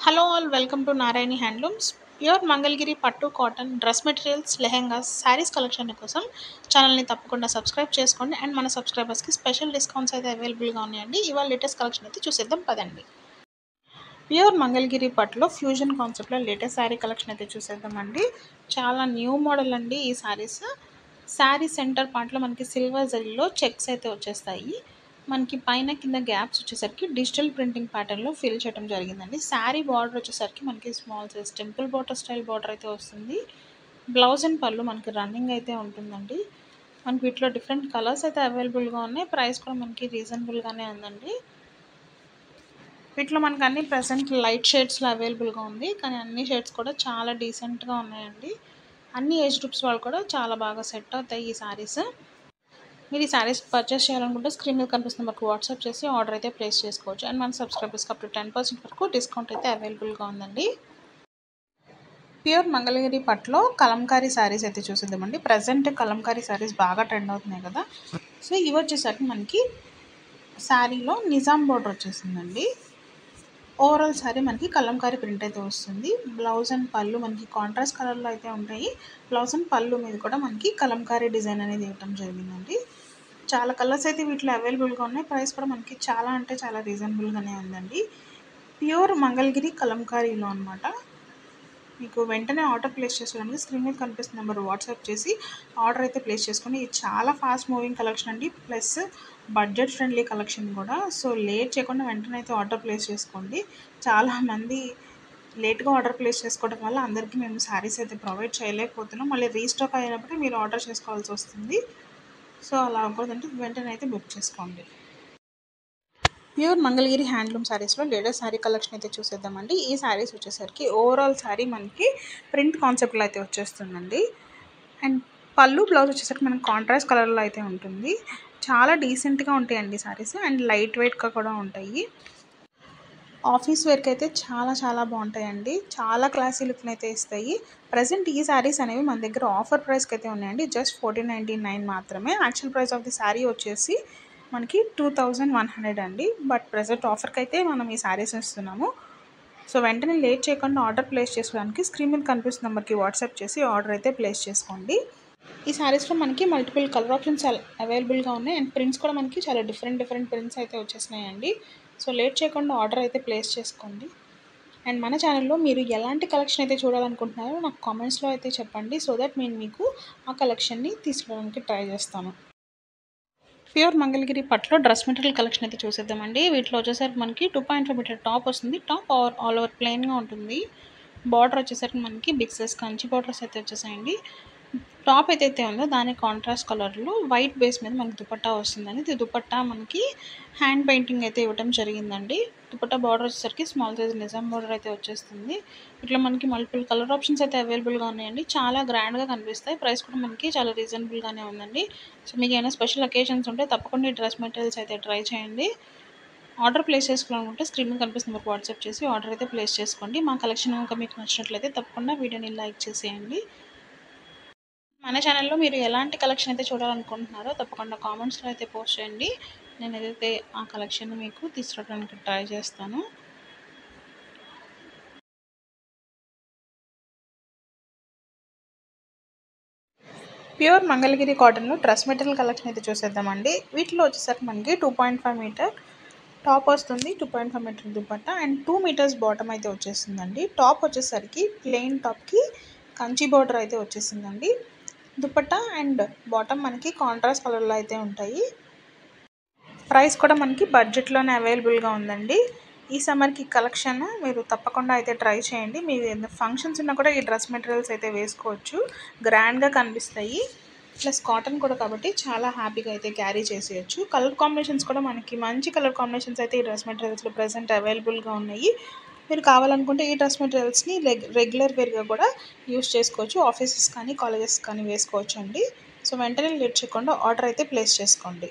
Hello all welcome to Narayani handlooms. Pure Mangalagiri పట్టు cotton dress materials, lehengas, saris collection కోసం ఛానల్ని తప్పకుండా సబ్స్క్రైబ్ చేసుకోండి. అండ్ మన సబ్స్క్రైబర్స్కి స్పెషల్ డిస్కౌంట్స్ అయితే అవైలబుల్గా ఉన్నాయండి. ఇవాళ లేటెస్ట్ కలెక్షన్ అయితే చూసేద్దాం పదండి. ప్యూర్ మంగళగిరి పట్టులో ఫ్యూజన్ కాన్సెప్ట్లో లేటెస్ట్ శారీ కలెక్షన్ అయితే చూసేద్దామండి. చాలా న్యూ మోడల్ అండి ఈ శారీస్. శారీ సెంటర్ పార్ట్లో మనకి సిల్వర్ జరీలో చెక్స్ అయితే వచ్చేస్తాయి. మనకి పైన కింద గ్యాప్స్ వచ్చేసరికి డిజిటల్ ప్రింటింగ్ ప్యాటర్న్లో ఫిల్ చేయడం జరిగిందండి. శారీ బార్డర్ వచ్చేసరికి మనకి small size temple border style border అయితే వస్తుంది. బ్లౌజ్ అండ్ పళ్ళు మనకి రన్నింగ్ అయితే ఉంటుందండి. మనకి వీటిలో డిఫరెంట్ కలర్స్ అయితే అవైలబుల్గా ఉన్నాయి. ప్రైస్ కూడా మనకి రీజనబుల్గానే ఉందండి. వీటిలో మనకు అన్ని ప్రెసెంట్ లైట్ షేడ్స్లో అవైలబుల్గా ఉంది, కానీ అన్ని షేడ్స్ కూడా చాలా డీసెంట్గా ఉన్నాయండి. అన్ని ఏజ్ గ్రూప్స్ వాళ్ళు కూడా చాలా బాగా సెట్ అవుతాయి ఈ శారీస్. మీరు ఈ శారీస్ పర్చేస్ చేయాలనుకుంటే స్క్రీన్ మీద కనిపిస్తున్న మనకు వాట్సాప్ చేసి ఆర్డర్ అయితే ప్లేస్ చేసుకోవచ్చు. అండ్ మన సబ్స్క్రైబర్స్కి అప్ టు 10% వరకు డిస్కౌంట్ అయితే అవైలబుల్గా ఉందండి. ప్యూర్ మంగళగిరి పట్టులో కలంకారీ శారీస్ అయితే చూసేద్దామండి. ప్రజెంట్ కలంకారీ శారీస్ బాగా ట్రెండ్ అవుతున్నాయి కదా. సో ఇవి వచ్చేసరికి మనకి శారీలో నిజాం బోర్డర్ వచ్చేసిందండి. ఓవరాల్ శారీ మనకి కలంకారీ ప్రింట్ అయితే వస్తుంది. బ్లౌజ్ అండ్ పళ్ళు మనకి కాంట్రాస్ట్ కలర్లో అయితే ఉంటాయి. బ్లౌజ్ అండ్ పళ్ళు మీద కూడా మనకి కలంకారీ డిజైన్ అనేది ఇవ్వడం జరిగిందండి. చాలా కలర్స్ అయితే వీటిలో అవైలబుల్గా ఉన్నాయి. ప్రైస్ కూడా మనకి చాలా అంటే చాలా రీజనబుల్గానే ఉందండి. ప్యూర్ మంగళగిరి కలంకారీలో అనమాట. మీకు వెంటనే ఆర్డర్ ప్లేస్ చేసుకోవడానికి స్క్రీన్ మీద కనిపిస్తున్న నెంబర్ వాట్సాప్ చేసి ఆర్డర్ అయితే ప్లేస్ చేసుకోండి. ఇది చాలా ఫాస్ట్ మూవింగ్ కలెక్షన్ అండి, ప్లస్ బడ్జెట్ ఫ్రెండ్లీ కలెక్షన్ కూడా. సో లేట్ చేయకుండా వెంటనే అయితే ఆర్డర్ ప్లేస్ చేసుకోండి. చాలామంది లేట్గా ఆర్డర్ ప్లేస్ చేసుకోవడం వల్ల అందరికీ మేము శారీస్ అయితే ప్రొవైడ్ చేయలేకపోతున్నాం. మళ్ళీ రీస్టాక్ అయినప్పుడు మీరు ఆర్డర్ చేసుకోవాల్సి వస్తుంది. సో అలా అవ్వకూడదంటే వెంటనే అయితే బుక్ చేసుకోండి. ప్యూర్ మంగళగిరి హ్యాండ్లూమ్ శారీస్లో లేటెస్ట్ శారీ కలెక్షన్ అయితే చూసేద్దామండి. ఈ శారీస్ వచ్చేసరికి ఓవరాల్ శారీ మనకి ప్రింట్ కాన్సెప్ట్లో అయితే వచ్చేస్తుందండి. అండ్ పళ్ళు బ్లౌజ్ వచ్చేసరికి మనకి కాంట్రాస్ట్ కలర్లో అయితే ఉంటుంది. చాలా డీసెంట్గా ఉంటాయండి శారీస్, అండ్ లైట్ వెయిట్గా కూడా ఉంటాయి. ఆఫీస్ వేర్కి అయితే చాలా చాలా బాగుంటాయండి. చాలా క్లాసీ లుక్ని అయితే ఇస్తాయి. ప్రజెంట్ ఈ శారీస్ అనేవి మన దగ్గర ఆఫర్ ప్రైస్కి అయితే ఉన్నాయండి. జస్ట్ 1499 మాత్రమే. Actual price of the sari వచ్చేసి మనకి 2100 అండి. బట్ ప్రజెంట్ ఆఫర్కి అయితే మనం ఈ శారీస్ ఇస్తున్నాము. సో వెంటనే లేట్ చేయకుండా ఆర్డర్ ప్లేస్ చేసుకోవడానికి స్క్రీన్ మీద కనిపిస్తున్న నెంబర్కి వాట్సాప్ చేసి ఆర్డర్ అయితే ప్లేస్ చేసుకోండి. ఈ శారీస్లో మనకి మల్టిపుల్ కలర్ ఆప్షన్స్ అవైలబుల్గా ఉన్నాయి. అండ్ ప్రింట్స్ కూడా మనకి చాలా డిఫరెంట్ ప్రింట్స్ అయితే వచ్చేసినాయండి. సో లేట్ చేయకుండా ఆర్డర్ అయితే ప్లేస్ చేసుకోండి. అండ్ మన ఛానల్లో మీరు ఎలాంటి కలెక్షన్ అయితే చూడాలనుకుంటున్నారో నాకు కామెంట్స్లో అయితే చెప్పండి. సో దట్ నేను మీకు ఆ కలెక్షన్ని తీసుకురావడానికి ట్రై చేస్తాను. ప్యూర్ మంగళగిరి పట్టులో డ్రెస్ మెటీరియల్ కలెక్షన్ అయితే చూసేద్దామండి. వీటిలో వచ్చేసరికి మనకి 2.5 మీటర్ టాప్ వస్తుంది. టాప్ ఆల్ ఓవర్ ప్లెయిన్గా ఉంటుంది. బార్డర్ వచ్చేసరికి మనకి బిగ్ సైజ్ కంచి బార్డర్స్ అయితే వచ్చేసాయండి. టాప్ ఏదైతే ఉందో దాని కాంట్రాస్ట్ కలర్లో వైట్ బేస్ మీద మనకి దుపట్టా వస్తుందండి. ఇది దుపట్టా మనకి హ్యాండ్ పెయింటింగ్ అయితే ఇవ్వడం జరిగిందండి. దుపట్టా బార్డర్ వచ్చేసరికి స్మాల్ సైజ్ నిజాం బార్డర్ అయితే వచ్చేస్తుంది. ఇట్లా మనకి మల్టిపుల్ కలర్ ఆప్షన్స్ అయితే అవైలబుల్గా ఉన్నాయండి. చాలా గ్రాండ్గా కనిపిస్తాయి. ప్రైస్ కూడా మనకి చాలా రీజనబుల్గానే ఉందండి. సో మీకు ఏమైనా స్పెషల్ అకేషన్స్ ఉంటే తప్పకుండా ఈ డ్రెస్ మెటీరియల్స్ అయితే ట్రై చేయండి. ఆర్డర్ ప్లేస్ చేసుకోవాలనుకుంటే స్క్రీన్ మీద కనిపిస్తున్న వాట్సాప్ చేసి ఆర్డర్ అయితే ప్లేస్ చేసుకోండి. మా కలెక్షన్ కనుక మీకు నచ్చినట్లయితే తప్పకుండా వీడియోని లైక్ చేసేయండి. మన ఛానల్లో మీరు ఎలాంటి కలెక్షన్ అయితే చూడాలనుకుంటున్నారో తప్పకుండా కామెంట్స్లో అయితే పోస్ట్ చేయండి. నేను ఏదైతే ఆ కలెక్షన్ మీకు తీసుకురావడానికి ట్రై చేస్తాను. ప్యూర్ మంగళగిరి కాటన్లో డ్రెస్ మెటీరియల్ కలెక్షన్ అయితే చూసేద్దామండి. వీటిలో వచ్చేసరికి మనకి 2.5 మీటర్ టాప్ వస్తుంది, 2.5 meter dupatta and 2 meters bottom అయితే వచ్చేసిందండి. టాప్ వచ్చేసరికి ప్లెయిన్ టాప్కి కంచి బార్డర్ అయితే వచ్చేసిందండి. దుపట్టా అండ్ బాటమ్ మనకి కాంట్రాస్ట్ కలర్లో అయితే ఉంటాయి. ప్రైస్ కూడా మనకి బడ్జెట్లోనే అవైలబుల్గా ఉందండి. ఈ సమ్మర్కి కలెక్షన్ మీరు తప్పకుండా అయితే ట్రై చేయండి. మీరు ఫంక్షన్స్ ఉన్నా కూడా ఈ డ్రెస్ మెటీరియల్స్ అయితే వేసుకోవచ్చు. గ్రాండ్గా కనిపిస్తాయి, ప్లస్ కాటన్ కూడా కాబట్టి చాలా హ్యాపీగా అయితే క్యారీ చేసేయచ్చు. కలర్ కాంబినేషన్స్ కూడా మనకి మంచి కలర్ కాంబినేషన్స్ అయితే ఈ డ్రెస్ మెటీరియల్స్లో ప్రజెంట్ అవైలబుల్గా ఉన్నాయి. మీరు కావాలనుకుంటే ఈ డ్రెస్ మెటీరియల్స్ని రెగ్యులర్ వేర్గా కూడా యూస్ చేసుకోవచ్చు. ఆఫీసెస్ కానీ కాలేజెస్ కానీ వేసుకోవచ్చు అండి. సో వెంటనే లేట్ చేయకుండా ఆర్డర్ అయితే ప్లేస్ చేసుకోండి.